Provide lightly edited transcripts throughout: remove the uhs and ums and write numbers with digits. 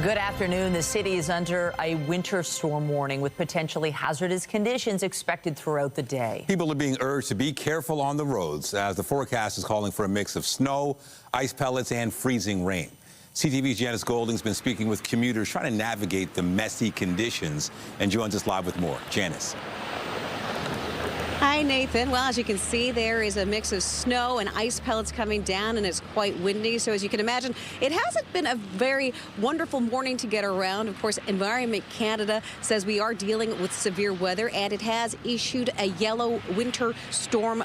Good afternoon. The city is under a winter storm warning with potentially hazardous conditions expected throughout the day. People are being urged to be careful on the roads as the forecast is calling for a mix of snow, ice pellets, and freezing rain. CTV's Janice Golding has been speaking with commuters trying to navigate the messy conditions and joins us live with more. Janice. Hi, Nathan. Well, as you can see, there is a mix of snow and ice pellets coming down, and it's quite windy. So as you can imagine, it hasn't been a very wonderful morning to get around. Of course, Environment Canada says we are dealing with severe weather, and it has issued a yellow winter storm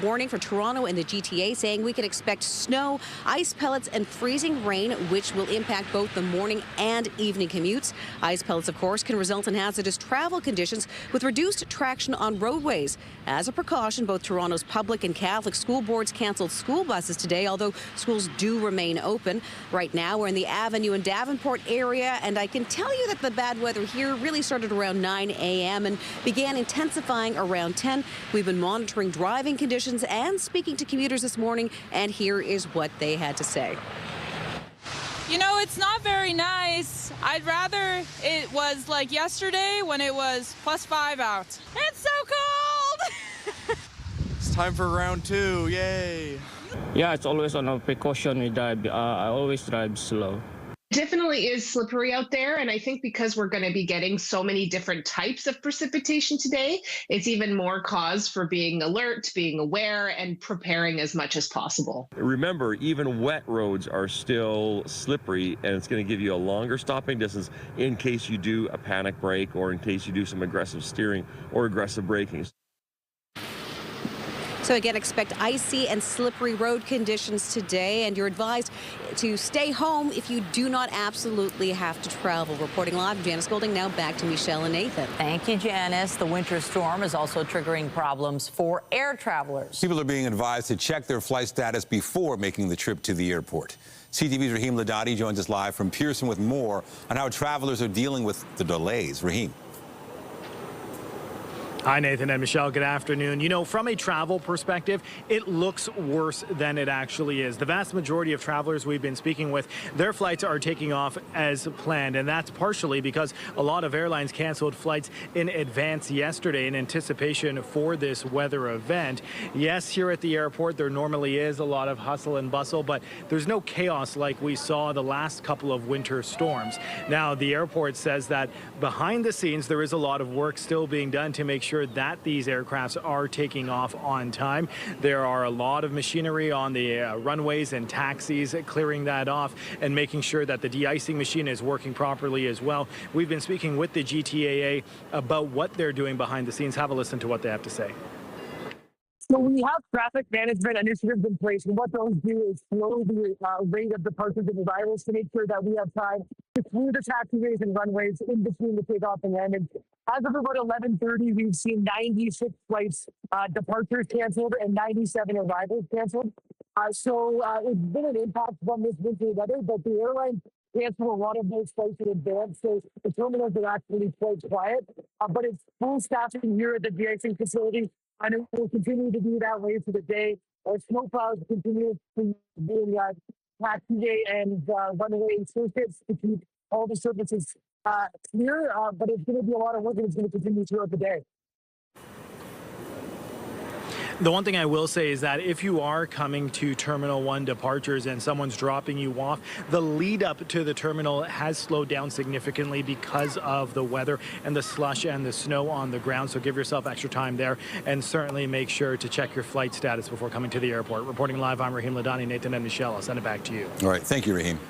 warning for Toronto and the GTA, saying we can expect snow, ice pellets, and freezing rain, which will impact both the morning and evening commutes. Ice pellets, of course, can result in hazardous travel conditions with reduced traction on roadways. As a precaution, both Toronto's public and Catholic school boards canceled school buses today, although schools do remain open. Right now, we're in the Avenue and Davenport area, and I can tell you that the bad weather here really started around 9 a.m. and began intensifying around 10. We've been monitoring driving conditions and speaking to commuters this morning, and here is what they had to say. You know, it's not very nice. I'd rather it was like yesterday when it was +5 out. It's so cold! It's time for round 2, yay! Yeah, it's always on a precaution we drive. I always drive slow. Definitely is slippery out there, and I think because we're going to be getting so many different types of precipitation today, it's even more cause for being alert, being aware, and preparing as much as possible. Remember, even wet roads are still slippery, and it's going to give you a longer stopping distance in case you do a panic brake or in case you do some aggressive steering or aggressive braking. So again, expect icy and slippery road conditions today, and you're advised to stay home if you do not absolutely have to travel. Reporting live, Janice Golding. Now back to Michelle and Nathan. Thank you, Janice. The winter storm is also triggering problems for air travelers. People are being advised to check their flight status before making the trip to the airport. CTV's Rahim Ladhani joins us live from Pearson with more on how travelers are dealing with the delays. Rahim. Hi, Nathan and Michelle. Good afternoon. You know, from a travel perspective, it looks worse than it actually is. The vast majority of travelers we've been speaking with, their flights are taking off as planned, and that's partially because a lot of airlines canceled flights in advance yesterday in anticipation for this weather event. Yes, here at the airport, there normally is a lot of hustle and bustle, but there's no chaos like we saw the last couple of winter storms. Now, the airport says that behind the scenes, there is a lot of work still being done to make sure that these aircrafts are taking off on time. There are a lot of machinery on the runways and taxis clearing that off and making sure that the de-icing machine is working properly as well. We've been speaking with the GTAA about what they're doing behind the scenes. Have a listen to what they have to say. So we have traffic management initiatives in place, and what those do is slow the rate of departures and arrivals to make sure that we have time to clear the taxiways and runways in between the takeoff and landing. As of about 11:30, we've seen 96 flights departures canceled and 97 arrivals canceled. So it's been an impact from this winter weather, but the airline canceled a lot of those flights in advance, so the terminals are actually quite quiet. But it's full staffing here at the de-icing facility, and it will continue to be that way for the day. Snowplows continue to be in taxiway and runway circuits to keep all the surfaces clear, but it's going to be a lot of work, and it's going to continue throughout the day. The one thing I will say is that if you are coming to Terminal 1 departures and someone's dropping you off, the lead up to the terminal has slowed down significantly because of the weather and the slush and the snow on the ground. So give yourself extra time there, and certainly make sure to check your flight status before coming to the airport. Reporting live, I'm Rahim Ladhani. Nathan and Michelle, I'll send it back to you. All right. Thank you, Rahim.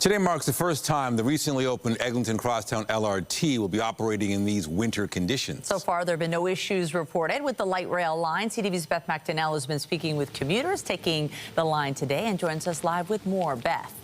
Today marks the first time the recently opened Eglinton Crosstown LRT will be operating in these winter conditions. So far, there have been no issues reported with the light rail line. CTV's Beth McDonnell has been speaking with commuters taking the line today and joins us live with more. Beth.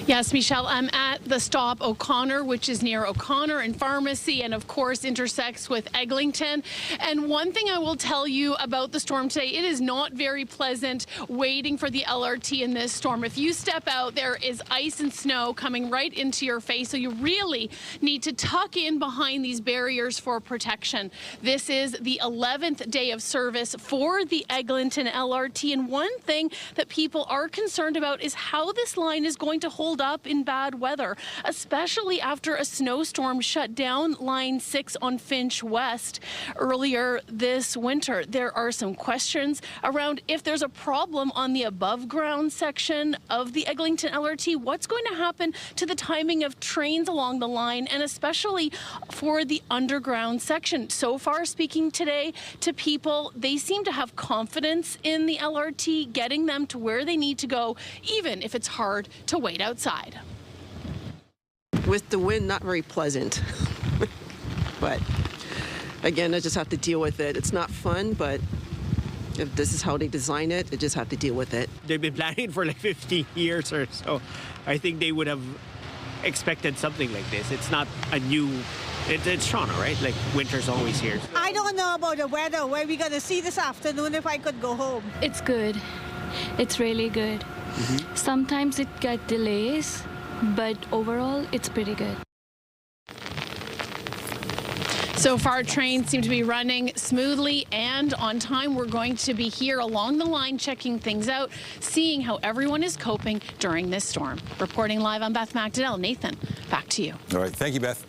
Yes, Michelle, I'm at the stop O'Connor, which is near O'Connor and Pharmacy, and of course intersects with Eglinton. And one thing I will tell you about the storm today, it is not very pleasant waiting for the LRT in this storm. If you step out, there is ice and snow coming right into your face, so you really need to tuck in behind these barriers for protection. This is the 11th day of service for the Eglinton LRT, and one thing that people are concerned about is how this line is going to hold hold up in bad weather, especially after a snowstorm shut down Line 6 on Finch West earlier this winter. There are some questions around if there's a problem on the above ground section of the Eglinton LRT. What's going to happen to the timing of trains along the line, and especially for the underground section? So far, speaking today to people, they seem to have confidence in the LRT getting them to where they need to go, even if it's hard to wait outside. With the wind, not very pleasant. But again, I just have to deal with it. It's not fun, but if this is how they design it, I just have to deal with it. They've been planning for like 50 years or so. I think they would have expected something like this. It's not a new, it's Toronto, right? Like winter's always here. So. I don't know about the weather, where we're gonna see this afternoon if I could go home. It's good. It's really good. Mm-hmm. Sometimes it gets delays, but overall it's pretty good. So far, trains seem to be running smoothly and on time. We're going to be here along the line checking things out, seeing how everyone is coping during this storm. Reporting live, I'm Beth McDonnell. Nathan, back to you. All right, thank you, Beth.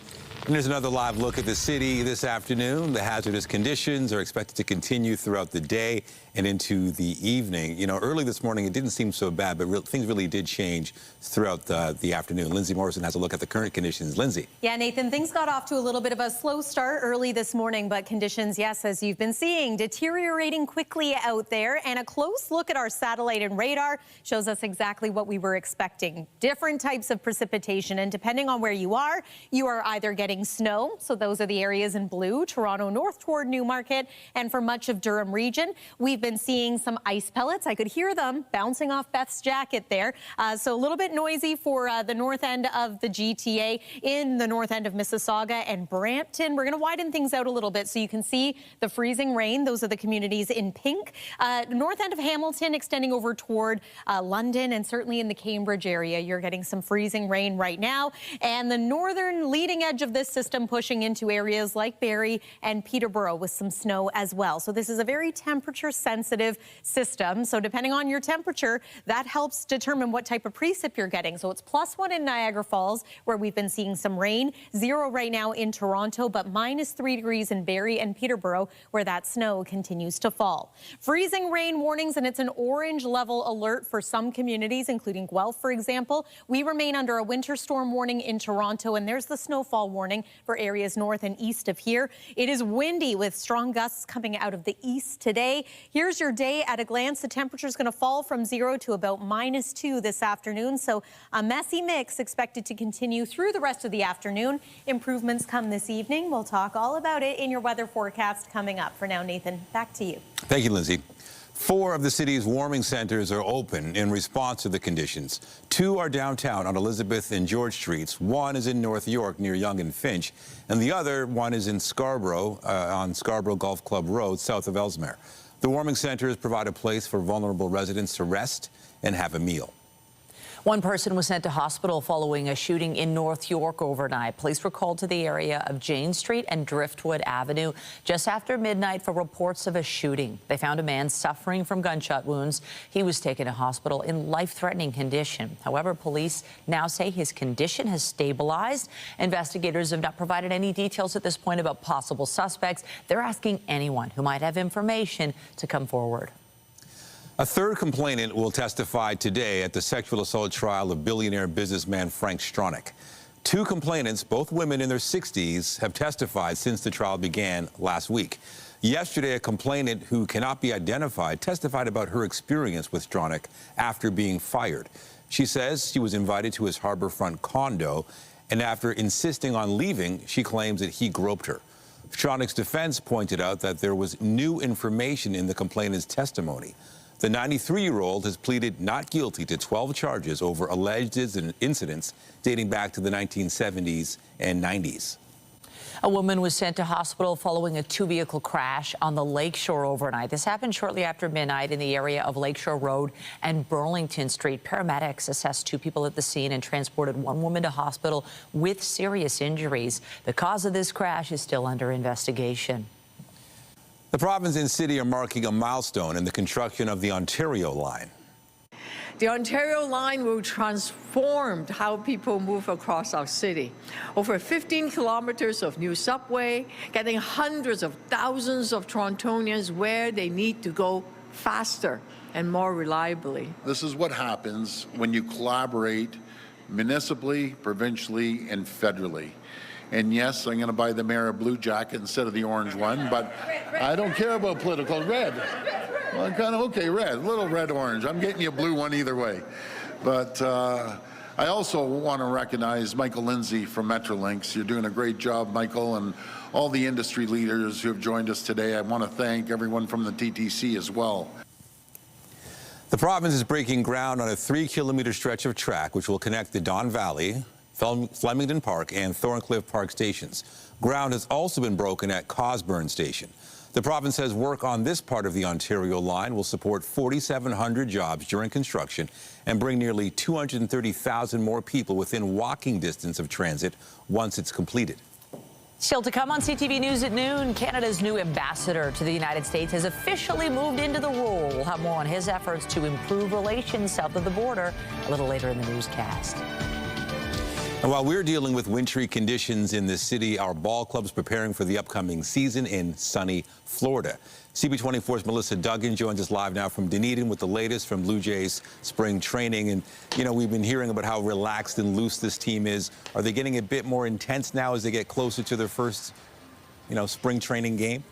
And here's another live look at the city this afternoon. The hazardous conditions are expected to continue throughout the day and into the evening. You know, early this morning, it didn't seem so bad, but things really did change throughout the afternoon. Lindsay Morrison has a look at the current conditions. Lindsay. Yeah, Nathan, things got off to a little bit of a slow start early this morning, but conditions, yes, as you've been seeing, deteriorating quickly out there. And a close look at our satellite and radar shows us exactly what we were expecting. Different types of precipitation, and depending on where you are either getting snow, so those are the areas in blue, Toronto north toward Newmarket, and for much of Durham region, we've been seeing some ice pellets. I could hear them bouncing off Beth's jacket there. So a little bit noisy for the north end of the GTA, in the north end of Mississauga and Brampton. We're going to widen things out a little bit so you can see the freezing rain. Those are the communities in pink. North end of Hamilton extending over toward London, and certainly in the Cambridge area, you're getting some freezing rain right now. And the northern leading edge of this system pushing into areas like Barrie and Peterborough with some snow as well. So this is a very temperature sensitive system. So depending on your temperature, that helps determine what type of precip you're getting. So it's +1 in Niagara Falls, where we've been seeing some rain, 0 right now in Toronto, but -3 degrees in Barrie and Peterborough, where that snow continues to fall. Freezing rain warnings, and it's an orange level alert for some communities, including Guelph, for example. We remain under a winter storm warning in Toronto, and there's the snowfall warning for areas north and east of here. It is windy with strong gusts coming out of the east today. Here's your day at a glance. The temperature is going to fall from 0 to about -2 this afternoon. So a messy mix expected to continue through the rest of the afternoon. Improvements come this evening. We'll talk all about it in your weather forecast coming up. For now, Nathan, back to you. Thank you, Lindsay. 4 of the city's warming centers are open in response to the conditions. 2 are downtown on Elizabeth and George Streets. 1 is in North York near Yonge and Finch, and the other one is in Scarborough on Scarborough Golf Club Road, south of Ellesmere. The warming centers provide a place for vulnerable residents to rest and have a meal. One person was sent to hospital following a shooting in North York overnight. Police were called to the area of Jane Street and Driftwood Avenue just after midnight for reports of a shooting. They found a man suffering from gunshot wounds. He was taken to hospital in life-threatening condition. However, police now say his condition has stabilized. Investigators have not provided any details at this point about possible suspects. They're asking anyone who might have information to come forward. A third complainant will testify today at the sexual assault trial of billionaire businessman Frank Stronach. 2 complainants, both women in their 60s, have testified since the trial began last week. Yesterday, a complainant who cannot be identified testified about her experience with Stronach after being fired. She says she was invited to his harborfront condo, and after insisting on leaving, she claims that he groped her. Stronach's defense pointed out that there was new information in the complainant's testimony. The 93-year-old has pleaded not guilty to 12 charges over alleged incidents dating back to the 1970s and 90s. A woman was sent to hospital following a 2-vehicle crash on the Lakeshore overnight. This happened shortly after midnight in the area of Lakeshore Road and Burlington Street. Paramedics assessed 2 people at the scene and transported 1 woman to hospital with serious injuries. The cause of this crash is still under investigation. The province and city are marking a milestone in the construction of the Ontario line. The Ontario line will transform how people move across our city. Over 15 kilometers of new subway, getting hundreds of thousands of Torontonians where they need to go faster and more reliably. This is what happens when you collaborate municipally, provincially, and federally. And yes, I'm going to buy the mayor a blue jacket instead of the orange one, but I don't care about political red. Well, kind of okay, red, a little red-orange. I'm getting you a blue one either way. But I also want to recognize Michael Lindsay from Metrolinx. You're doing a great job, Michael, and all the industry leaders who have joined us today. I want to thank everyone from the TTC as well. The province is breaking ground on a 3-kilometer stretch of track which will connect the Don Valley, Flemington Park, and Thorncliffe Park stations. Ground has also been broken at Cosburn Station. The province says work on this part of the Ontario line will support 4,700 jobs during construction and bring nearly 230,000 more people within walking distance of transit once it's completed. Still to come on CTV News at noon, Canada's new ambassador to the United States has officially moved into the role. We'll have more on his efforts to improve relations south of the border a little later in the newscast. And while we're dealing with wintry conditions in the city, our ball club's preparing for the upcoming season in sunny Florida. CB24's Melissa Duggan joins us live now from Dunedin with the latest from Blue Jays spring training. And, you know, we've been hearing about how relaxed and loose this team is. Are they getting a bit more intense now as they get closer to their first, spring training game?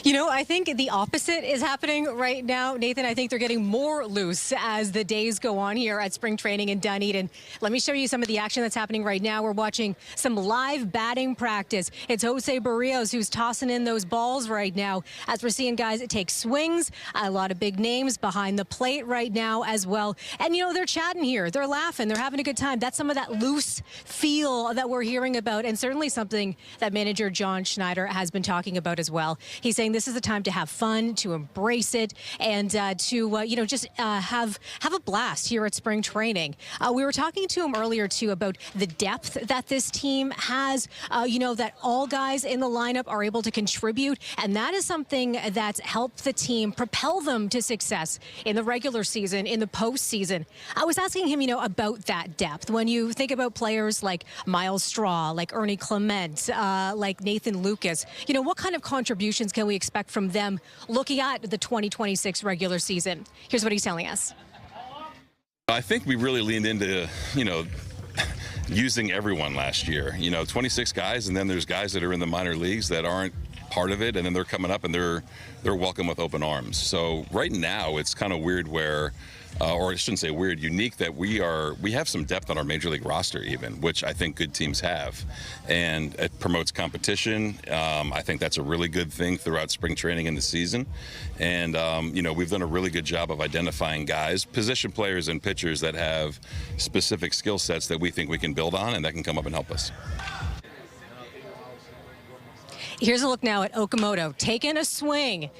You know, I think the opposite is happening right now, Nathan. I think they're getting more loose as the days go on here at spring training in Dunedin. Let me show you some of the action that's happening right now. We're watching some live batting practice. It's Jose Barrios who's tossing in those balls right now as we're seeing guys take swings. A lot of big names behind the plate right now as well. And, they're chatting here. They're laughing. They're having a good time. That's some of that loose feel that we're hearing about, and certainly something that manager John Schneider has been talking about as well. He's saying this is the time to have fun, to embrace it, and to just have a blast here at spring training. We were talking to him earlier too about the depth that this team has. That all guys in the lineup are able to contribute, and that is something that's helped the team propel them to success in the regular season, in the postseason. I was asking him, about that depth. When you think about players like Miles Straw, like Ernie Clement, like Nathan Lucas, what kind of contributions can we expect from them looking at the 2026 regular season? Here's what he's telling us. I think we really leaned into, using everyone last year. 26 guys, and then there's guys that are in the minor leagues that aren't part of it, and then they're coming up and they're welcome with open arms. So right now it's kind of weird where or I shouldn't say weird, unique that we have some depth on our major league roster even, which I think good teams have, and it promotes competition. I think that's a really good thing throughout spring training and the season, and we've done a really good job of identifying guys, position players and pitchers that have specific skill sets that we think we can build on and that can come up and help us. Here's a look now at Okamoto taking a swing.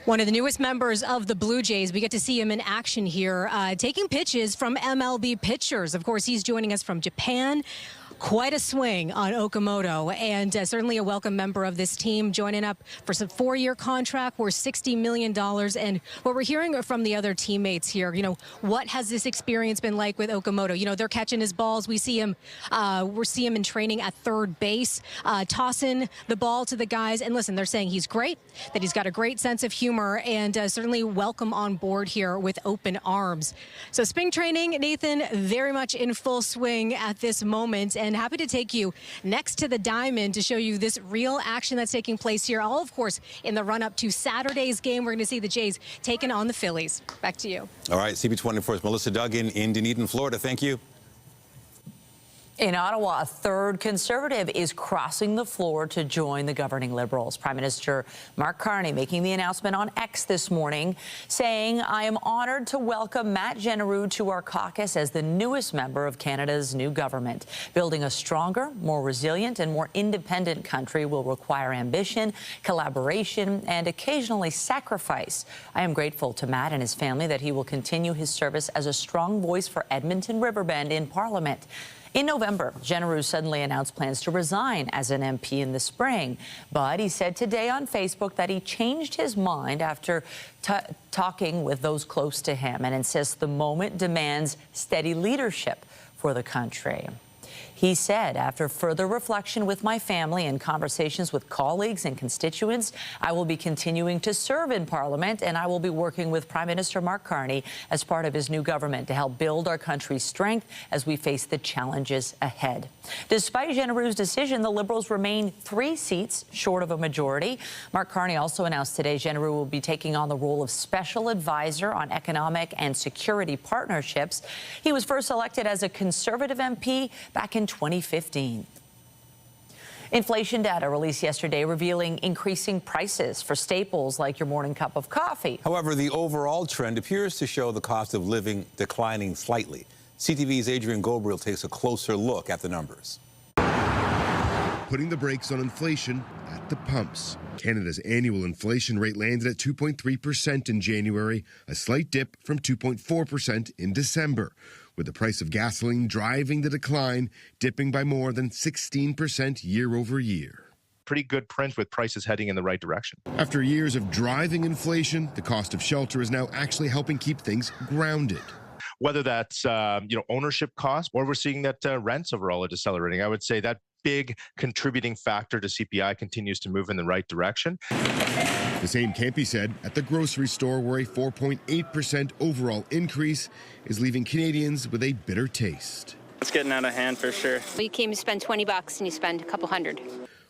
One of the newest members of the Blue Jays. We get to see him in action here, taking pitches from MLB pitchers. Of course, he's joining us from Japan. Quite a swing on Okamoto, and certainly a welcome member of this team, joining up for some 4-year contract worth $60 million. And what we're hearing from the other teammates here, what has this experience been like with Okamoto? They're catching his balls. We see him in training at third base, tossing the ball to the guys. And listen, they're saying he's great, that he's got a great sense of humor, and certainly welcome on board here with open arms. So spring training, Nathan, very much in full swing at this moment. And happy to take you next to the diamond to show you this real action that's taking place here. All, of course, in the run-up to Saturday's game. We're going to see the Jays taking on the Phillies. Back to you. All right, CB24's Melissa Duggan in Dunedin, Florida. Thank you. In Ottawa, a third Conservative is crossing the floor to join the governing Liberals. Prime Minister Mark Carney making the announcement on X this morning, saying, "I am honoured to welcome Matt Jeneroux to our caucus as the newest member of Canada's new government. Building a stronger, more resilient and more independent country will require ambition, collaboration and occasionally sacrifice. I am grateful to Matt and his family that he will continue his service as a strong voice for Edmonton Riverbend in Parliament." In November, Janice suddenly announced plans to resign as an MP in the spring. But he said today on Facebook that he changed his mind after talking with those close to him and insists the moment demands steady leadership for the country. He said, after further reflection with my family and conversations with colleagues and constituents, I will be continuing to serve in Parliament, and I will be working with Prime Minister Mark Carney as part of his new government to help build our country's strength as we face the challenges ahead. Despite Janice's decision, the Liberals remain 3 seats short of a majority. Mark Carney also announced today Janice will be taking on the role of Special Advisor on Economic and Security Partnerships. He was first elected as a Conservative MP back in 2015. Inflation data released yesterday revealing increasing prices for staples like your morning cup of coffee. However, the overall trend appears to show the cost of living declining slightly. CTV's Adrian Gobriel takes a closer look at the numbers. Putting the brakes on inflation at the pumps. Canada's annual inflation rate landed at 2.3% in January, a slight dip from 2.4% in December, with the price of gasoline driving the decline, dipping by more than 16% year over year. Pretty good print with prices heading in the right direction. After years of driving inflation, the cost of shelter is now actually helping keep things grounded. Whether that's ownership costs, or we're seeing that rents overall are decelerating. I would say that big contributing factor to CPI continues to move in the right direction. The same can't be said at the grocery store, where a 4.8% overall increase is leaving Canadians with a bitter taste. It's getting out of hand for sure. You came to spend $20 and you spend a couple hundred.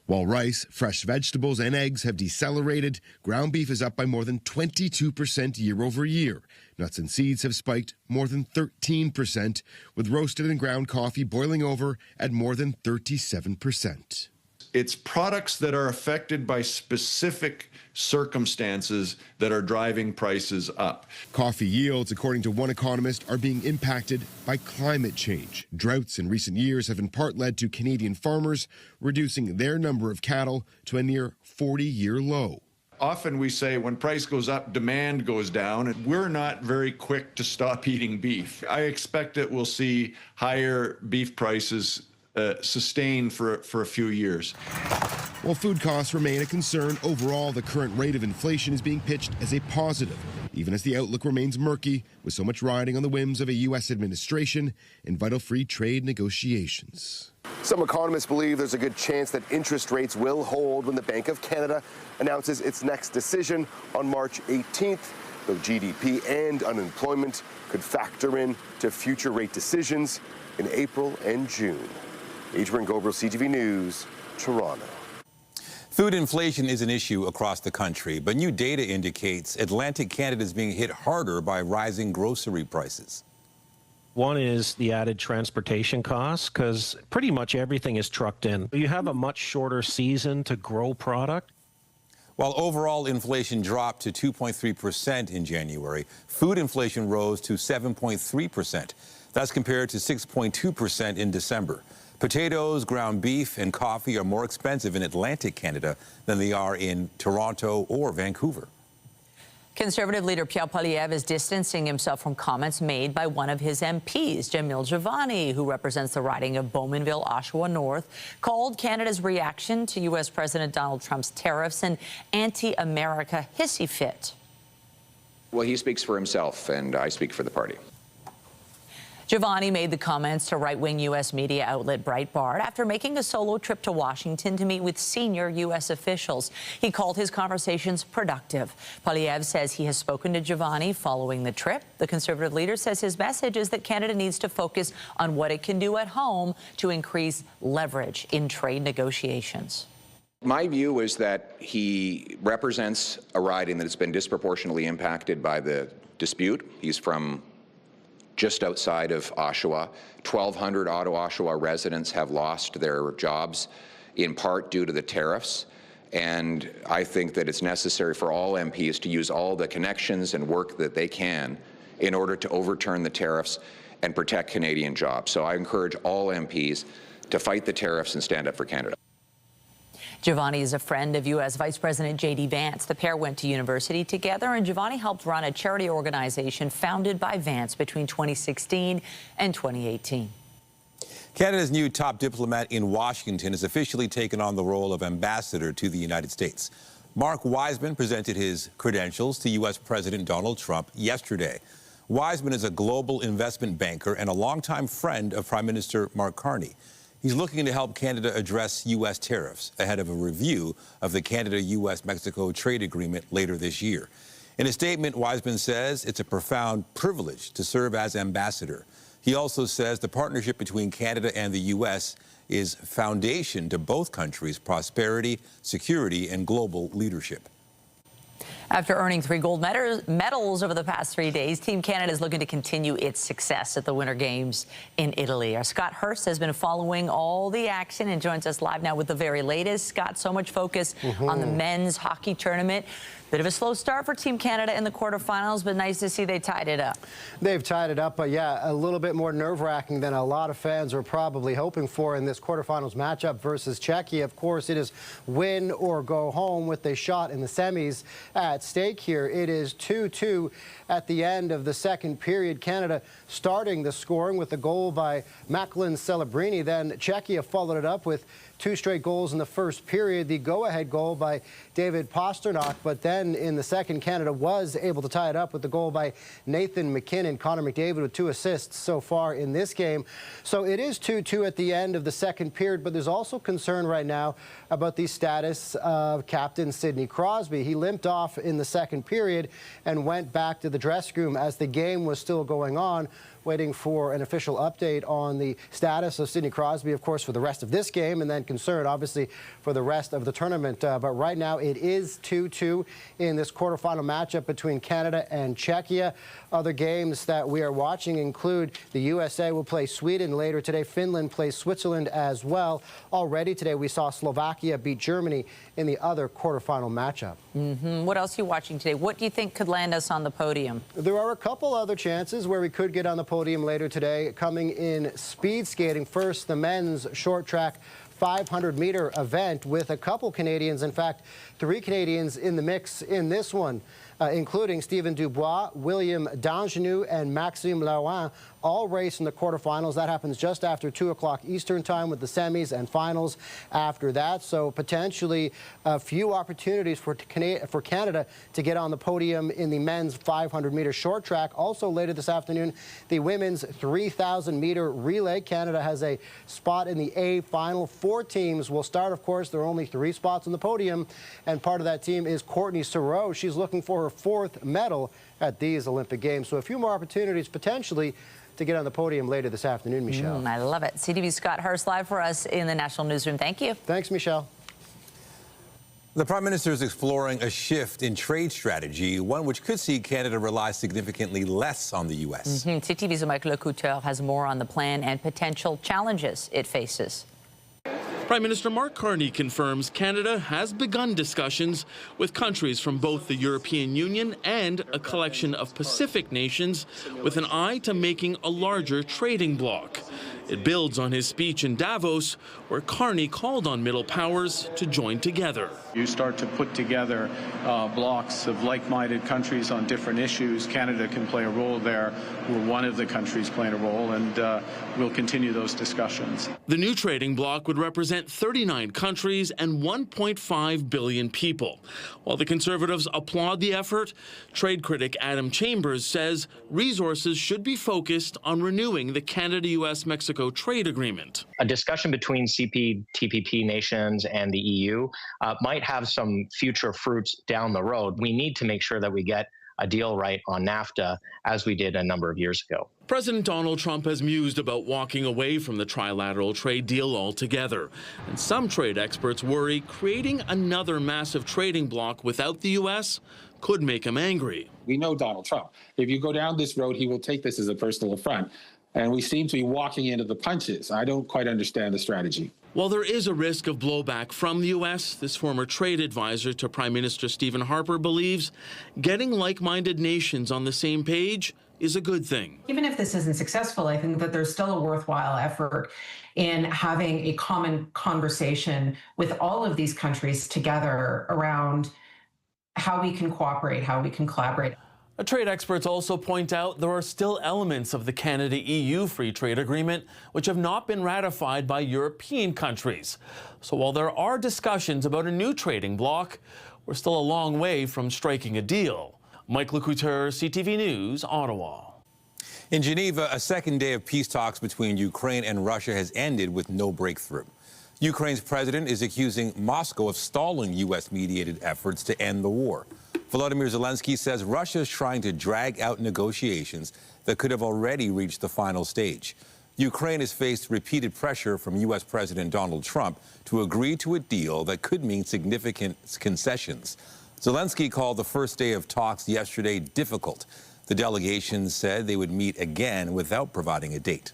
While rice, fresh vegetables, and eggs have decelerated, ground beef is up by more than 22% year over year. Nuts and seeds have spiked more than 13%, with roasted and ground coffee boiling over at more than 37%. It's products that are affected by specific circumstances that are driving prices up. Coffee yields, according to one economist, are being impacted by climate change. Droughts in recent years have in part led to Canadian farmers reducing their number of cattle to a near 40-year low. Often we say when price goes up, demand goes down, and we're not very quick to stop eating beef. I expect that we'll see higher beef prices sustained for a few years. While food costs remain a concern, overall the current rate of inflation is being pitched as a positive, even as the outlook remains murky, with so much riding on the whims of a U.S. administration and vital free trade negotiations. Some economists believe there's a good chance that interest rates will hold when the Bank of Canada announces its next decision on March 18th, though GDP and unemployment could factor in to future rate decisions in April and June. Adrian Gobriel, CTV News, Toronto. Food inflation is an issue across the country, but new data indicates Atlantic Canada is being hit harder by rising grocery prices. One is the added transportation costs, because pretty much everything is trucked in. You have a much shorter season to grow product. While overall inflation dropped to 2.3% in January, food inflation rose to 7.3%. That's compared to 6.2% in December. Potatoes, ground beef, and coffee are more expensive in Atlantic Canada than they are in Toronto or Vancouver. Conservative leader Pierre Poilievre is distancing himself from comments made by one of his MPs, Jamil Jivani, who represents the riding of Bowmanville, Oshawa North, called Canada's reaction to U.S. President Donald Trump's tariffs an anti-America hissy fit. Well, he speaks for himself, and I speak for the party. Jivani made the comments to right-wing U.S. media outlet Breitbart after making a solo trip to Washington to meet with senior U.S. officials. He called his conversations productive. Poilievre says he has spoken to Jivani following the trip. The Conservative leader says his message is that Canada needs to focus on what it can do at home to increase leverage in trade negotiations. My view is that he represents a riding that has been disproportionately impacted by the dispute. He's from just outside of Oshawa. 1,200 Ottawa-Oshawa residents have lost their jobs, in part due to the tariffs. And I think that it's necessary for all MPs to use all the connections and work that they can in order to overturn the tariffs and protect Canadian jobs. So I encourage all MPs to fight the tariffs and stand up for Canada. Jivani is a friend of U.S. Vice President J.D. Vance. The pair went to university together, and Jivani helped run a charity organization founded by Vance between 2016 and 2018. Canada's new top diplomat in Washington has officially taken on the role of ambassador to the United States. Mark Wiseman presented his credentials to U.S. President Donald Trump yesterday. Wiseman is a global investment banker and a longtime friend of Prime Minister Mark Carney. He's looking to help Canada address U.S. tariffs ahead of a review of the Canada-U.S.-Mexico trade agreement later this year. In a statement, Wiseman says it's a profound privilege to serve as ambassador. He also says the partnership between Canada and the U.S. is foundation to both countries' prosperity, security, and global leadership. After earning 3 gold medals over the past 3 days, Team Canada is looking to continue its success at the Winter Games in Italy. Our Scott Hurst has been following all the action and joins us live now with the very latest. Scott, so much focus on the men's hockey tournament. Bit of a slow start for Team Canada in the quarterfinals, but nice to see they tied it up. They've tied it up, but yeah, a little bit more nerve-wracking than a lot of fans were probably hoping for in this quarterfinals matchup versus Czechia. Of course, it is win or go home with a shot in the semis at stake here. It is 2-2 at the end of the second period. Canada starting the scoring with a goal by Macklin Celebrini. Then Czechia followed it up with 2 straight goals in the first period. The go-ahead goal by David Pasternak, but then in the second, Canada was able to tie it up with the goal by Nathan McKinnon. Connor McDavid with 2 assists so far in this game. So it is 2-2 at the end of the second period, but there's also concern right now about the status of captain Sidney Crosby. He limped off in the second period and went back to the dressing room as the game was still going on, waiting for an official update on the status of Sidney Crosby, of course, for the rest of this game, and then concern, obviously, for the rest of the tournament. But right now, it is 2-2 in this quarterfinal matchup between Canada and Czechia. Other games that we are watching include the USA will play Sweden later today. Finland plays Switzerland as well. Already today, we saw Slovakia beat Germany in the other quarterfinal matchup. What else are you watching today? What do you think could land us on the podium? There are a couple other chances where we could get on the podium later today. Coming in speed skating, first, the men's short track 500-meter event with a couple Canadians, in fact, 3 Canadians in the mix in this one, including Stephen Dubois, William Dangenou, and Maxime Lauin, all race in the quarterfinals. That happens just after 2 o'clock Eastern time with the semis and finals after that. So potentially a few opportunities for Canada to get on the podium in the men's 500-meter short track. Also later this afternoon, the women's 3,000-meter relay. Canada has a spot in the A final. 4 teams will start, of course. There are only 3 spots on the podium, and part of that team is Courtney Saroux. She's looking for her 4th medal at these Olympic Games. So a few more opportunities potentially to get on the podium later this afternoon, Michelle. I love it. CTV Scott Hurst live for us in the National Newsroom. Thank you. Thanks, Michelle. The Prime Minister is exploring a shift in trade strategy, one which could see Canada rely significantly less on the U.S. CTV's Michael Couture has more on the plan and potential challenges it faces. Prime Minister Mark Carney confirms Canada has begun discussions with countries from both the European Union and a collection of Pacific nations with an eye to making a larger trading bloc. It builds on his speech in Davos, where Carney called on middle powers to join together. You start to put together blocks of like-minded countries on different issues. Canada can play a role there. We're one of the countries playing a role, and we'll continue those discussions. The new trading bloc would represent 39 countries and 1.5 billion people. While the Conservatives applaud the effort, trade critic Adam Chambers says resources should be focused on renewing the Canada-U.S.-Mexico trade agreement. A discussion between CPTPP nations and the EU might have some future fruits down the road. We need to make sure that we get a deal right on NAFTA, as we did a number of years ago. President Donald Trump has mused about walking away from the trilateral trade deal altogether. And some trade experts worry creating another massive trading bloc without the U.S. could make him angry. We know Donald Trump. If you go down this road, he will take this as a personal affront. And we seem to be walking into the punches. I don't quite understand the strategy. While there is a risk of blowback from the U.S., this former trade advisor to Prime Minister Stephen Harper believes getting like-minded nations on the same page is a good thing. Even if this isn't successful, I think that there's still a worthwhile effort in having a common conversation with all of these countries together around how we can cooperate, how we can collaborate. Trade experts also point out there are still elements of the Canada-EU free trade agreement which have not been ratified by European countries. So while there are discussions about a new trading bloc, we're still a long way from striking a deal. Mike Lecouteur, CTV News, Ottawa. In Geneva, a second day of peace talks between Ukraine and Russia has ended with no breakthrough. Ukraine's president is accusing Moscow of stalling U.S.-mediated efforts to end the war. Volodymyr Zelensky says Russia is trying to drag out negotiations that could have already reached the final stage. Ukraine has faced repeated pressure from U.S. President Donald Trump to agree to a deal that could mean significant concessions. Zelensky called the first day of talks yesterday difficult. The delegation said they would meet again without providing a date.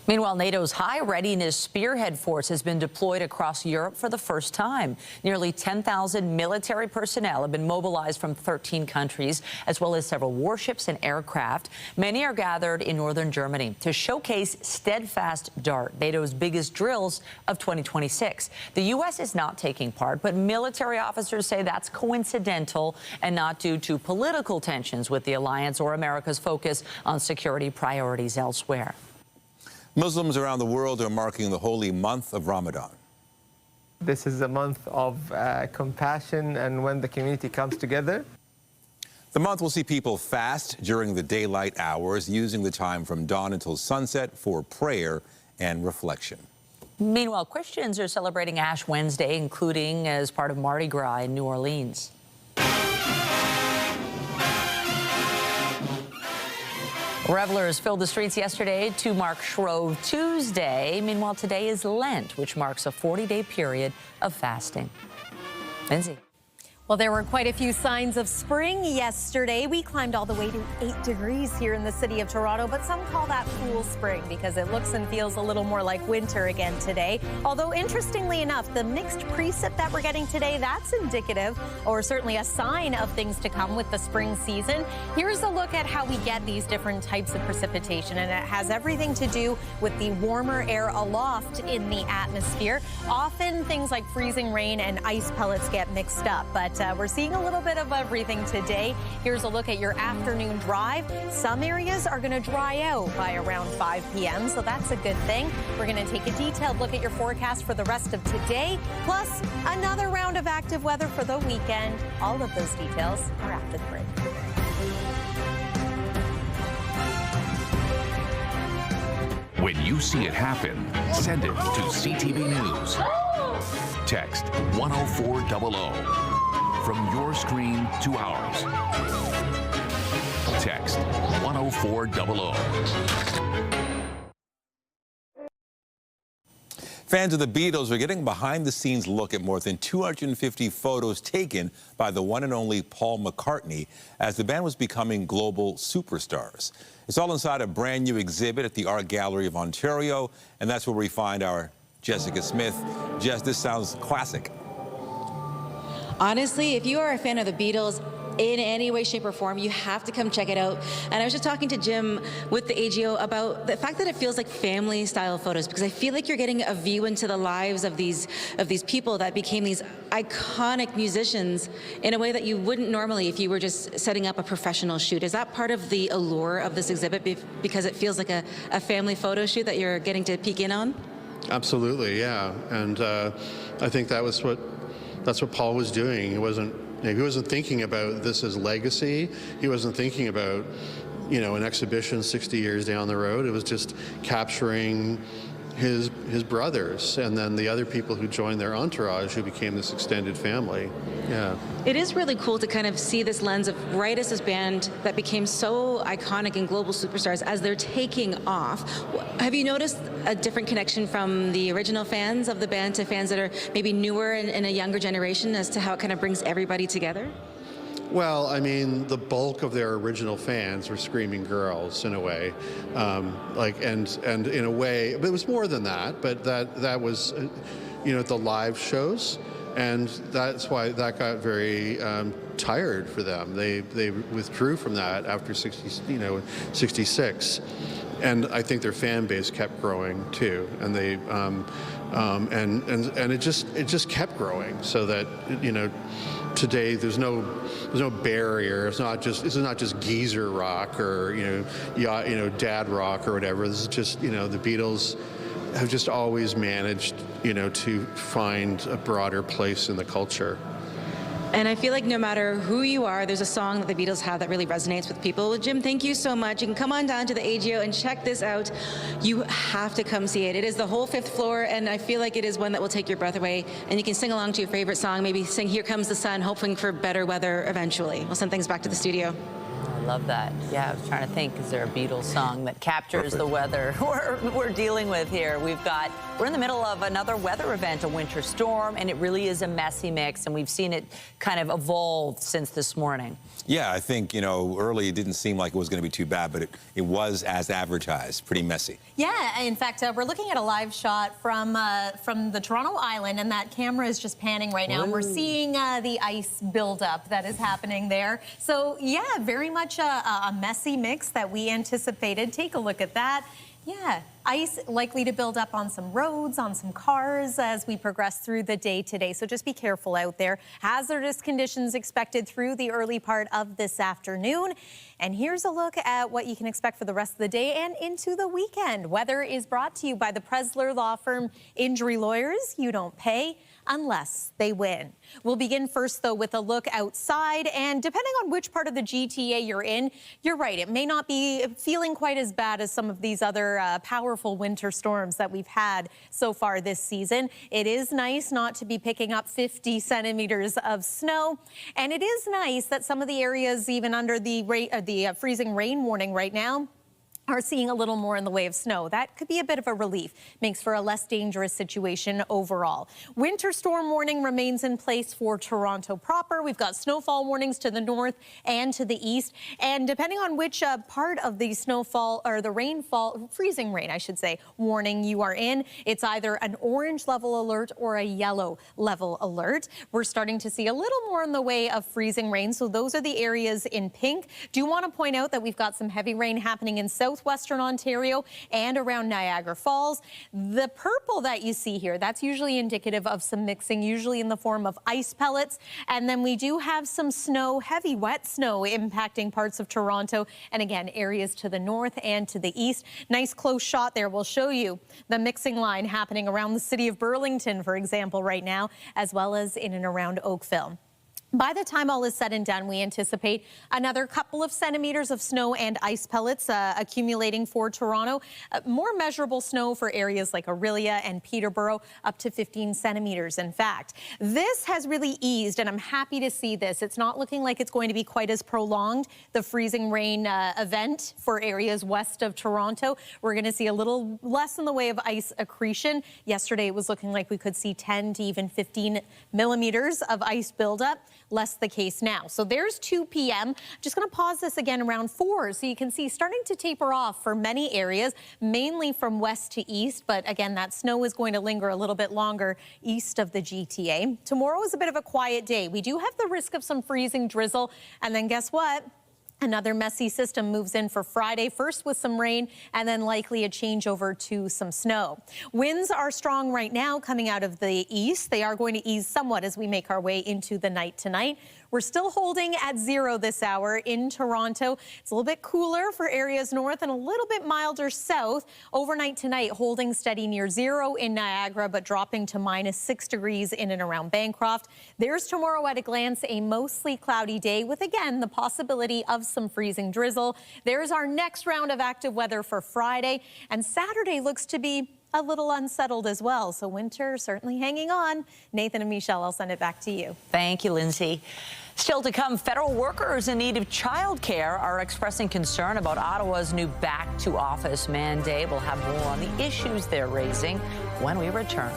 Meanwhile, NATO's high readiness spearhead force has been deployed across Europe for the first time. Nearly 10,000 military personnel have been mobilized from 13 countries, as well as several warships and aircraft. Many are gathered in northern Germany to showcase Steadfast Dart, NATO's biggest drills of 2026. The U.S. is not taking part, but military officers say that's coincidental and not due to political tensions with the alliance or America's focus on security priorities elsewhere. Muslims around the world are marking the holy month of Ramadan. This is a month of compassion and when the community comes together. The month will see people fast during the daylight hours, using the time from dawn until sunset for prayer and reflection. Meanwhile, Christians are celebrating Ash Wednesday, including as part of Mardi Gras in New Orleans. Revelers filled the streets yesterday to mark Shrove Tuesday. Meanwhile, today is Lent, which marks a 40-day period of fasting. Lindsay. Well, there were quite a few signs of spring yesterday. We climbed all the way to 8 degrees here in the city of Toronto, but some call that cool spring because it looks and feels a little more like winter again today. Although, interestingly enough, the mixed precip that we're getting today, that's indicative or certainly a sign of things to come with the spring season. Here's a look at how we get these different types of precipitation, and it has everything to do with the warmer air aloft in the atmosphere. Often things like freezing rain and ice pellets get mixed up, but we're seeing a little bit of everything today. Here's a look at your afternoon drive. Some areas are going to dry out by around 5 p.m., so that's a good thing. We're going to take a detailed look at your forecast for the rest of today, plus another round of active weather for the weekend. All of those details are after the break. When you see it happen, send it to CTV News. Text 10400. From your screen to ours. Text 10400. Fans of the Beatles are getting a behind-the-scenes look at more than 250 photos taken by the one and only Paul McCartney as the band was becoming global superstars. It's all inside a brand new exhibit at the Art Gallery of Ontario, and that's where we find our Jessica Smith. Jess, this sounds classic. Honestly, if you are a fan of the Beatles in any way, shape, or form, you have to come check it out. And I was just talking to Jim with the AGO about the fact that it feels like family-style photos, because I feel like you're getting a view into the lives of these people that became these iconic musicians in a way that you wouldn't normally if you were just setting up a professional shoot. Is that part of the allure of this exhibit, because it feels like a family photo shoot that you're getting to peek in on? Absolutely, yeah. And I think that's what Paul was doing. He wasn't thinking about this as legacy. He wasn't thinking about, an exhibition 60 years down the road. It was just capturing his brothers and then the other people who joined their entourage who became this extended family. Yeah. It is really cool to kind of see this lens of right as this band that became so iconic and global superstars as they're taking off. Have you noticed a different connection from the original fans of the band to fans that are maybe newer and in a younger generation as to how it kind of brings everybody together? Well, I mean, the bulk of their original fans were screaming girls in a way, and in a way, but it was more than that. But that was, at the live shows, and that's why that got very tired for them. They withdrew from that after 66, and I think their fan base kept growing too, and they. and it just kept growing, so that, you know, today there's no barrier. This is not just geezer rock or dad rock or whatever. This is just, you know, the Beatles have just always managed, you know, to find a broader place in the culture. And I feel like no matter who you are, there's a song that the Beatles have that really resonates with people. Well, Jim, thank you so much. You can come on down to the AGO and check this out. You have to come see it. It is the whole 5th floor, and I feel like it is one that will take your breath away. And you can sing along to your favorite song, maybe sing Here Comes the Sun, hoping for better weather eventually. I'll send things back to the studio. I love that. Yeah, I was trying to think, is there a Beatles song that captures the weather we're dealing with here? We're in the middle of another weather event, a winter storm, and it really is a messy mix, and we've seen it kind of evolve since this morning. Yeah, I think, you know, early it didn't seem like it was going to be too bad, but it was as advertised, pretty messy. Yeah, in fact, we're looking at a live shot from the Toronto Island, and that camera is just panning right now, and we're seeing the ice buildup that is happening there. So, yeah, very much a messy mix that we anticipated. Take a look at that. Yeah, ice likely to build up on some roads, on some cars as we progress through the day today. So just be careful out there. Hazardous conditions expected through the early part of this afternoon. And here's a look at what you can expect for the rest of the day and into the weekend. Weather is brought to you by the Presler Law Firm. Injury lawyers, you don't pay unless they win. We'll begin first, though, with a look outside. And depending on which part of the GTA you're in, you're right, it may not be feeling quite as bad as some of these other powerful winter storms that we've had so far this season. It is nice not to be picking up 50 centimeters of snow. And it is nice that some of the areas, even under the freezing rain warning right now, are seeing a little more in the way of snow. That could be a bit of a relief. Makes for a less dangerous situation overall. Winter storm warning remains in place for Toronto proper. We've got snowfall warnings to the north and to the east. And depending on which part of the snowfall or the rainfall, freezing rain, I should say, warning you are in, it's either an orange level alert or a yellow level alert. We're starting to see a little more in the way of freezing rain. So those are the areas in pink. Do want to point out that we've got some heavy rain happening in southwestern Ontario and around Niagara Falls. The purple that you see here, that's usually indicative of some mixing, usually in the form of ice pellets. And then we do have some snow, heavy wet snow impacting parts of Toronto. And again, areas to the north and to the east. Nice close shot there. We'll show you the mixing line happening around the city of Burlington, for example, right now, as well as in and around Oakville. By the time all is said and done, we anticipate another couple of centimeters of snow and ice pellets accumulating for Toronto. More measurable snow for areas like Orillia and Peterborough, up to 15 centimeters, in fact. This has really eased, and I'm happy to see this. It's not looking like it's going to be quite as prolonged, the freezing rain event for areas west of Toronto. We're going to see a little less in the way of ice accretion. Yesterday, it was looking like we could see 10 to even 15 millimeters of ice buildup. Less the case now. So there's 2 p.m. Just going to pause this again around 4 so you can see starting to taper off for many areas, mainly from west to east. But again, that snow is going to linger a little bit longer east of the GTA. Tomorrow is a bit of a quiet day. We do have the risk of some freezing drizzle. And then guess what? Another messy system moves in for Friday, first with some rain and then likely a changeover to some snow. Winds are strong right now coming out of the east. They are going to ease somewhat as we make our way into the night tonight. We're still holding at 0 this hour in Toronto. It's a little bit cooler for areas north and a little bit milder south. Overnight tonight, holding steady near 0 in Niagara, but dropping to -6 degrees in and around Bancroft. There's tomorrow at a glance, a mostly cloudy day with, again, the possibility of some freezing drizzle. There's our next round of active weather for Friday, and Saturday looks to be a little unsettled as well. So winter certainly hanging on. Nathan and Michelle, I'll send it back to you. Thank you, Lindsay. Still to come, federal workers in need of childcare are expressing concern about Ottawa's new back-to-office mandate. We'll have more on the issues they're raising when we return.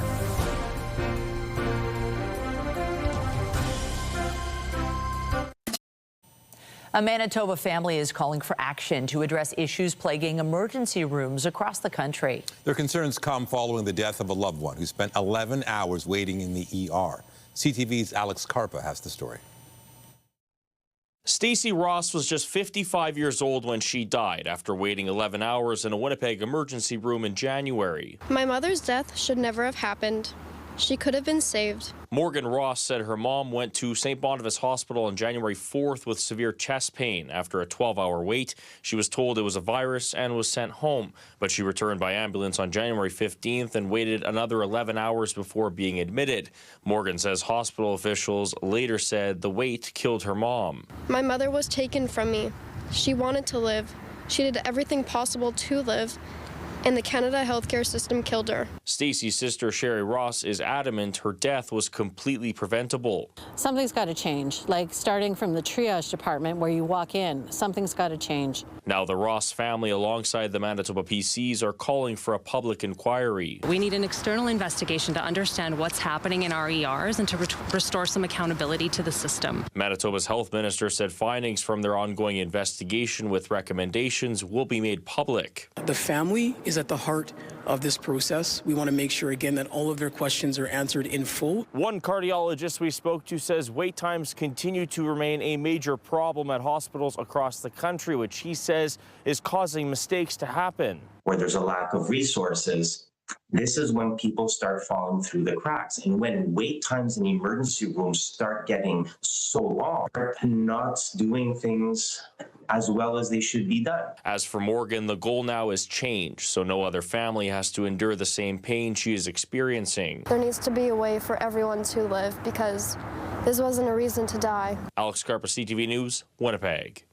A Manitoba family is calling for action to address issues plaguing emergency rooms across the country. Their concerns come following the death of a loved one who spent 11 hours waiting in the ER. CTV's Alex Carpa has the story. Stacey Ross was just 55 years old when she died after waiting 11 hours in a Winnipeg emergency room in January. My mother's death should never have happened. She could have been saved. Morgan Ross said her mom went to St. Boniface Hospital on January 4th with severe chest pain. After a 12-hour wait, she was told it was a virus and was sent home. But she returned by ambulance on January 15th and waited another 11 hours before being admitted. Morgan says hospital officials later said the wait killed her mom. My mother was taken from me. She wanted to live. She did everything possible to live, and the Canada healthcare system killed her. Stacey's sister, Sherry Ross, is adamant her death was completely preventable. Something's got to change, like starting from the triage department where you walk in. Something's got to change. Now the Ross family, alongside the Manitoba PCs, are calling for a public inquiry. We need an external investigation to understand what's happening in our ERs and to restore some accountability to the system. Manitoba's health minister said findings from their ongoing investigation with recommendations will be made public. The family is at the heart of this process. We want to make sure, again, that all of their questions are answered in full. One cardiologist we spoke to says wait times continue to remain a major problem at hospitals across the country, which he says is causing mistakes to happen. Where there's a lack of resources, this is when people start falling through the cracks. And when wait times in emergency rooms start getting so long, they're not doing things as well as they should be done. As for Morgan, the goal now is change, so no other family has to endure the same pain she is experiencing. There needs to be a way for everyone to live, because this wasn't a reason to die. Alex Carper, CTV News, Winnipeg.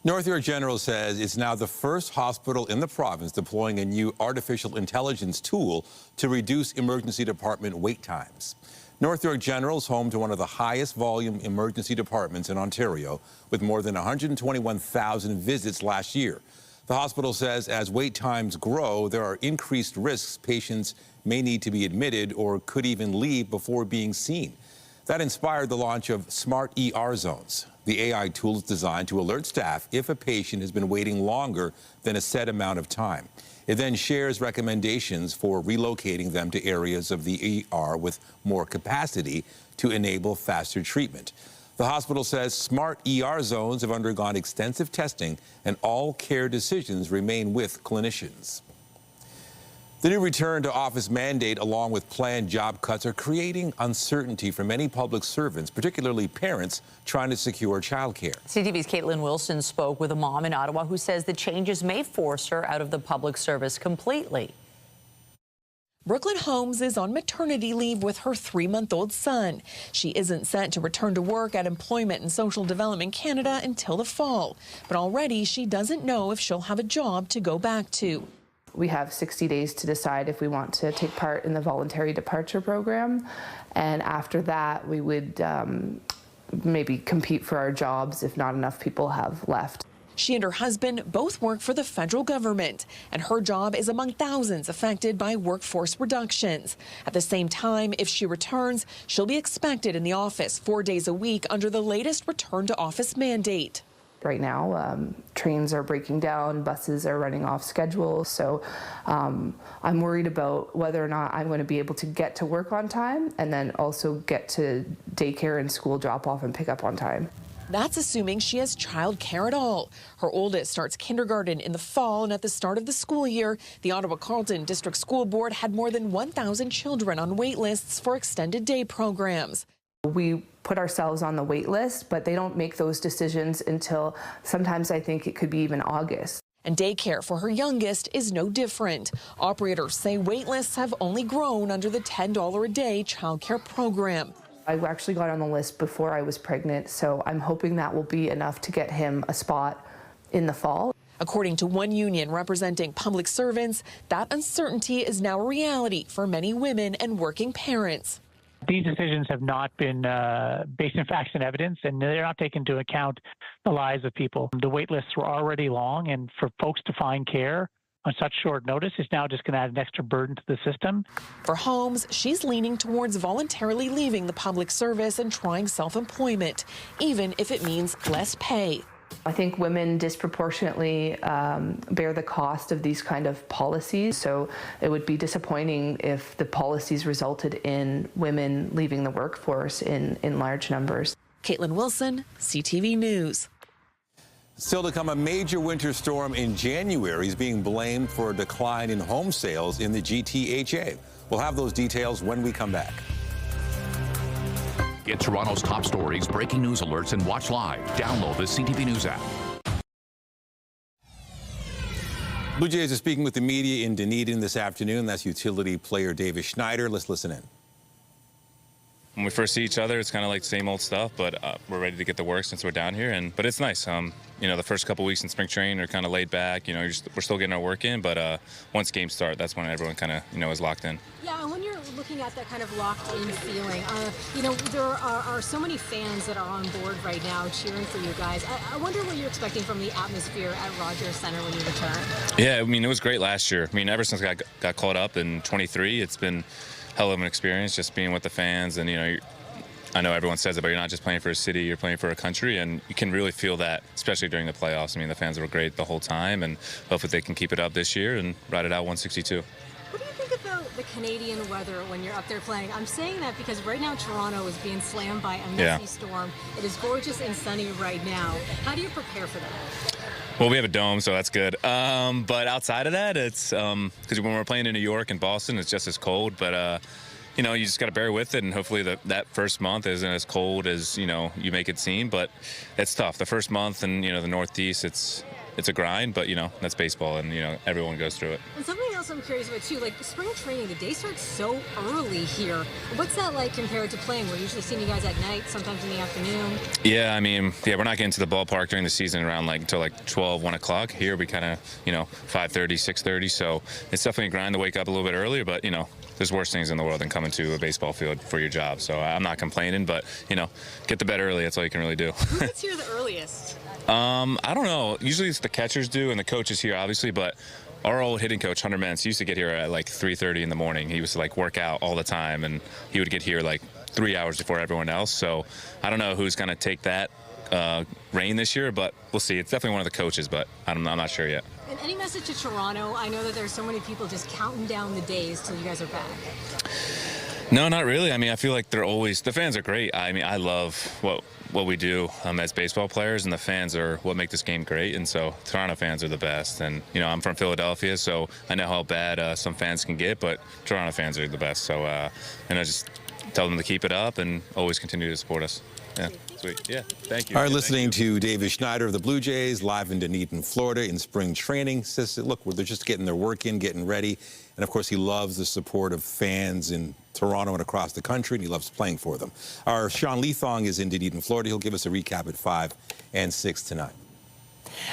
North York General says it's now the first hospital in the province deploying a new artificial intelligence tool to reduce emergency department wait times. North York General is home to one of the highest volume emergency departments in Ontario, with more than 121,000 visits last year. The hospital says as wait times grow, there are increased risks patients may need to be admitted or could even leave before being seen. That inspired the launch of Smart ER Zones. The AI tool is designed to alert staff if a patient has been waiting longer than a set amount of time. It then shares recommendations for relocating them to areas of the ER with more capacity to enable faster treatment. The hospital says Smart ER Zones have undergone extensive testing and all care decisions remain with clinicians. The new return to office mandate, along with planned job cuts, are creating uncertainty for many public servants, particularly parents trying to secure childcare. CTV's Caitlin Wilson spoke with a mom in Ottawa who says the changes may force her out of the public service completely. Brooklyn Holmes is on maternity leave with her 3-month-old son. She isn't set to return to work at Employment and Social Development Canada until the fall, but already she doesn't know if she'll have a job to go back to. We have 60 days to decide if we want to take part in the voluntary departure program, and after that we would maybe compete for our jobs if not enough people have left. She and her husband both work for the federal government, and her job is among thousands affected by workforce reductions. At the same time, if she returns, she'll be expected in the office 4 days a week under the latest return to office mandate. Right now, trains are breaking down, buses are running off schedule, so I'm worried about whether or not I'm going to be able to get to work on time and then also get to daycare and school drop-off and pick up on time. That's assuming she has childcare at all. Her oldest starts kindergarten in the fall, and at the start of the school year, the Ottawa-Carleton District School Board had more than 1,000 children on wait lists for extended day programs. We put ourselves on the wait list, but they don't make those decisions until sometimes I think it could be even August. And daycare for her youngest is no different. Operators say wait lists have only grown under the $10 a day childcare program. I actually got on the list before I was pregnant, so I'm hoping that will be enough to get him a spot in the fall. According to one union representing public servants, that uncertainty is now a reality for many women and working parents. These decisions have not been based in facts and evidence, and they're not taking into account the lives of people. The wait lists were already long, and for folks to find care on such short notice is now just going to add an extra burden to the system. For Holmes, she's leaning towards voluntarily leaving the public service and trying self-employment, even if it means less pay. I think women disproportionately bear the cost of these kind of policies, so it would be disappointing if the policies resulted in women leaving the workforce in large numbers. Caitlin Wilson, CTV News. Still to come, a major winter storm in January is being blamed for a decline in home sales in the GTHA. We'll have those details when we come back. Get Toronto's top stories, breaking news alerts, and watch live. Download the CTV News app. Blue Jays are speaking with the media in Dunedin this afternoon. That's utility player Davis Schneider. Let's listen in. When we first see each other, it's kind of like the same old stuff, but we're ready to get to work since we're down here. But it's nice. You know, the first couple weeks in spring training are kind of laid back. You know, we're still getting our work in, but once games start, that's when everyone kind of, you know, is locked in. Yeah, and when you're looking at that kind of locked-in feeling, you know, there are so many fans that are on board right now cheering for you guys. I wonder what you're expecting from the atmosphere at Rogers Centre when you return. Yeah, I mean, it was great last year. I mean, ever since I got caught up in 23, it's been hell of an experience just being with the fans. And, you know, I know everyone says it, but you're not just playing for a city, you're playing for a country, and you can really feel that, especially during the playoffs. I mean, the fans were great the whole time, and hopefully they can keep it up this year and ride it out 162. What do you think about the Canadian weather when you're up there playing? I'm saying that because right now Toronto is being slammed by a messy storm. It is gorgeous and sunny right now. How do you prepare for that? Well, we have a dome, so that's good. But outside of that, it's because when we're playing in New York and Boston, it's just as cold. But you know, you just got to bear with it, and hopefully that first month isn't as cold as, you know, you make it seem. But it's tough. The first month in, you know, the Northeast, it's a grind, but, you know, that's baseball, and, you know, everyone goes through it. And something else I'm curious about, too, like spring training, the day starts so early here. What's that like compared to playing? We're usually seeing you guys at night, sometimes in the afternoon. Yeah, I mean, we're not getting to the ballpark during the season around until 12, 1 o'clock. Here we kind of, you know, 5:30, 6:30, so it's definitely a grind to wake up a little bit earlier, but, you know, there's worse things in the world than coming to a baseball field for your job. So I'm not complaining, but, you know, get to bed early. That's all you can really do. Who gets here the earliest? I don't know. Usually it's the catchers do and the coaches here, obviously, but our old hitting coach, Hunter Mentz, used to get here at 3:30 in the morning. He used to work out all the time, and he would get here 3 hours before everyone else. So I don't know who's going to take that reign this year, but we'll see. It's definitely one of the coaches, but I'm not sure yet. And any message to Toronto? I know that there's so many people just counting down the days till you guys are back. No, not really. I mean, I feel like the fans are great. I mean, I love what we do as baseball players, and the fans are what make this game great. And so Toronto fans are the best. And, you know, I'm from Philadelphia, so I know how bad some fans can get, but Toronto fans are the best. So, and I just tell them to keep it up and always continue to support us. Yeah, sweet. Yeah, thank you. All right, listening to Davis Schneider of the Blue Jays, live in Dunedin, Florida, in spring training. Says, look, they're just getting their work in, getting ready. And, of course, he loves the support of fans in Toronto and across the country, and he loves playing for them. Our Sean Leathong is in Dunedin, Florida. He'll give us a recap at 5 and 6 tonight.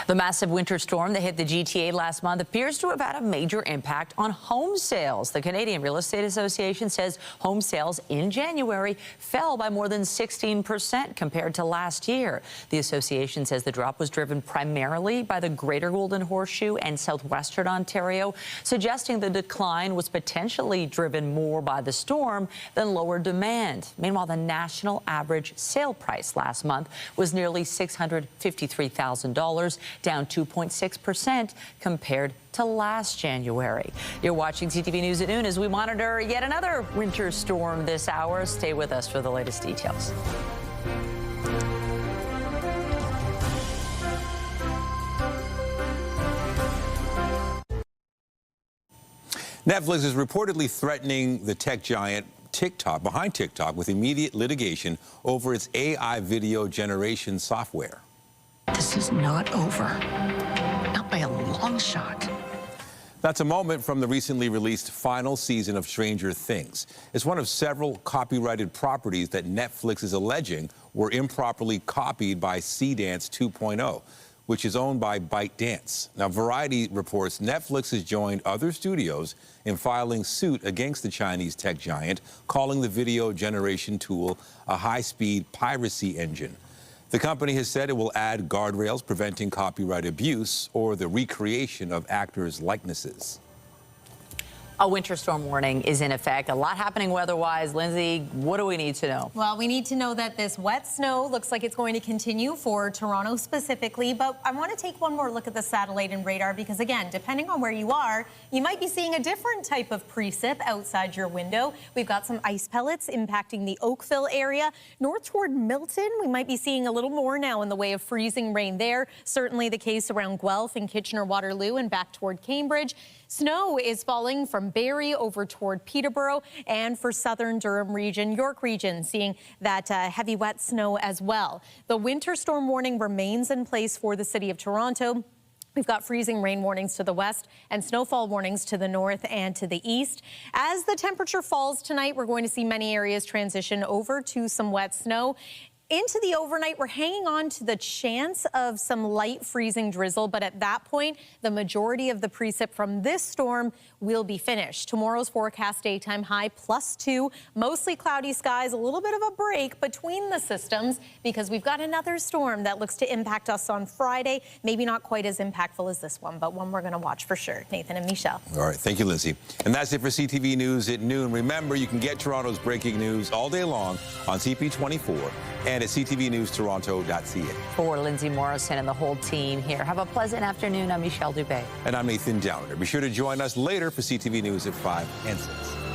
The massive winter storm that hit the GTA last month appears to have had a major impact on home sales. The Canadian Real Estate Association says home sales in January fell by more than 16% compared to last year. The association says the drop was driven primarily by the Greater Golden Horseshoe and Southwestern Ontario, suggesting the decline was potentially driven more by the storm than lower demand. Meanwhile, the national average sale price last month was nearly $653,000. Down 2.6% compared to last January. You're watching CTV News at noon as we monitor yet another winter storm this hour. Stay with us for the latest details. Netflix is reportedly threatening the tech giant behind TikTok with immediate litigation over its AI video generation software. This is not over. Not by a long shot. That's a moment from the recently released final season of Stranger Things. It's one of several copyrighted properties that Netflix is alleging were improperly copied by Seedance 2.0, which is owned by ByteDance. Now, Variety reports Netflix has joined other studios in filing suit against the Chinese tech giant, calling the video generation tool a high-speed piracy engine. The company has said it will add guardrails preventing copyright abuse or the recreation of actors' likenesses. A winter storm warning is in effect. A lot happening weather-wise. Lindsay, what do we need to know? Well, we need to know that this wet snow looks like it's going to continue for Toronto specifically, but I want to take one more look at the satellite and radar because, again, depending on where you are, you might be seeing a different type of precip outside your window. We've got some ice pellets impacting the Oakville area. North toward Milton, we might be seeing a little more now in the way of freezing rain there. Certainly the case around Guelph and Kitchener-Waterloo and back toward Cambridge. Snow is falling from Barrie over toward Peterborough, and for southern Durham region, York region, seeing that heavy wet snow as well. The winter storm warning remains in place for the city of Toronto. We've got freezing rain warnings to the west and snowfall warnings to the north and to the east. As the temperature falls tonight, we're going to see many areas transition over to some wet snow. Into the overnight, we're hanging on to the chance of some light freezing drizzle, but at that point, the majority of the precip from this storm will be finished. Tomorrow's forecast daytime high +2, mostly cloudy skies, a little bit of a break between the systems because we've got another storm that looks to impact us on Friday. Maybe not quite as impactful as this one, but one we're going to watch for sure. Nathan and Michelle. All right, thank you, Lindsay. And that's it for CTV News at noon. Remember, you can get Toronto's breaking news all day long on CP24 and at ctvnewstoronto.ca. For Lindsay Morrison and the whole team here, have a pleasant afternoon. I'm Michelle Dubé. And I'm Nathan Downer. Be sure to join us later for CTV News at 5 and 6.